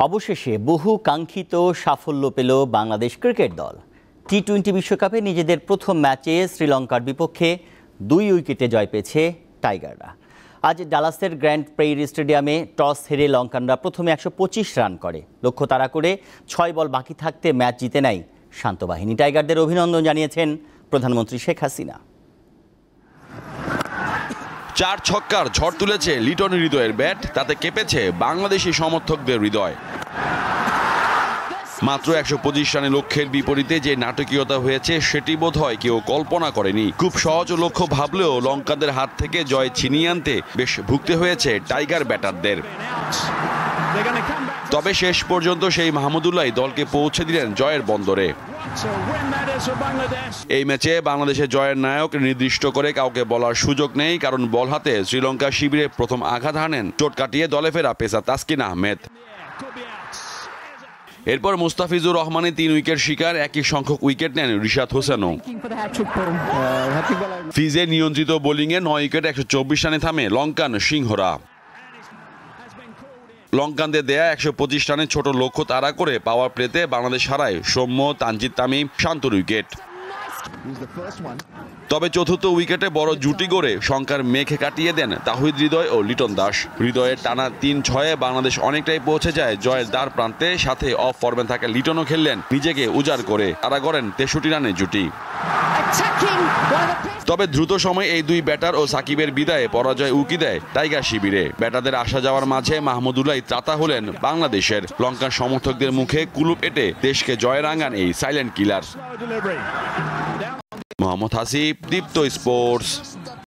অবশেষে বহু কাঙ্ক্ষিত সাফল্য পেল বাংলাদেশ ক্রিকেট দল। টি-20 বিশ্বকাপে নিজেদের প্রথম ম্যাচে শ্রীলঙ্কার বিপক্ষে 2 উইকেটে জয় পেয়েছে টাইগাররা। আজ ডালাসের গ্র্যান্ড প্রেইরি স্টেডিয়ামে টস হেরে লঙ্কানরা প্রথমে 125 রান করে। লক্ষ্য তাড়া করে 6 বল বাকি থাকতে ম্যাচ জিতে নেয় শান্ত বাহিনী। টাইগারদের অভিনন্দন জানিয়েছেন প্রধানমন্ত্রী শেখ হাসিনা। 4 ছক্কার ঝড় তুলেছে লিটন হৃদয়ের ব্যাট, তাতে কেঁপেছে বাংলাদেশি সমর্থকদের হৃদয়। মাত্র 125 রানের লক্ষ্যের বিপরীতে যে নাটকীয়তা হয়েছে সেটি বোধহয় কেউ কল্পনা করেনি। খুব সহজ লক্ষ্য ভাবলেও লঙ্কানদের হাত থেকে জয় ছিনিয়ে আনতে বেশ ভুগতে হয়েছে টাইগার ব্যাটারদের। তবে শেষ পর্যন্ত সেই মাহমুদুল্লাহ দলকে পৌঁছে দিলেন জয়ের বন্দরে। এই ম্যাচে বাংলাদেশের জয়ের নায়ক নির্দিষ্ট করে কাউকে বলার সুযোগ নেই, কারণ বল হাতে শ্রীলঙ্কা শিবিরে প্রথম আঘাত হানেন চোট কাটিয়ে দলে ফেরা পেসার তাসকিন আহমেদ। এরপর মুস্তাফিজুর রহমানের 3 উইকেট শিকার, একই সংখ্যক উইকেট নেন রিশাদ হোসেনও। ফিজে নিয়ন্ত্রিত বোলিংয়ে 9 উইকেটে 124 রানে থামে লঙ্কান সিংহরা। লঙ্কানদের দেয়া 125 রানের ছোট লক্ষ্য তাড়া করে পাওয়ার প্লেতে বাংলাদেশ হারায় সৌম্য, তানজিদ তামিম, শান্তর উইকেট। তবে চতুর্থ উইকেটে বড় জুটি গড়ে শঙ্কার মেঘে কাটিয়ে দেন তাহিদ হৃদয় ও লিটন দাস। হৃদয়ের টানা 3-6-এ বাংলাদেশ অনেকটাই পৌঁছে যায় জয়ের দ্বার প্রান্তে। সাথে অফ ফর্মে থাকা লিটনও খেললেন নিজেকে উজাড় করে, তারা গড়েন 63 রানের জুটি। তবে দ্রুত সময়ে এই 2 ব্যাটার ও সাকিবের বিদায়ে পরাজয় উকি দেয় টাইগার শিবিরে। ব্যাটারদের আসা যাওয়ার মাঝে মাহমুদুল্লাহ ত্রাতা হলেন বাংলাদেশের। লঙ্কান সমর্থকদের মুখে কুলুপ এঁটে দেশকে জয় রাঙান এই সাইলেন্ট কিলার। মোহাম্মদ হাসিব, দীপ্ত স্পোর্টস।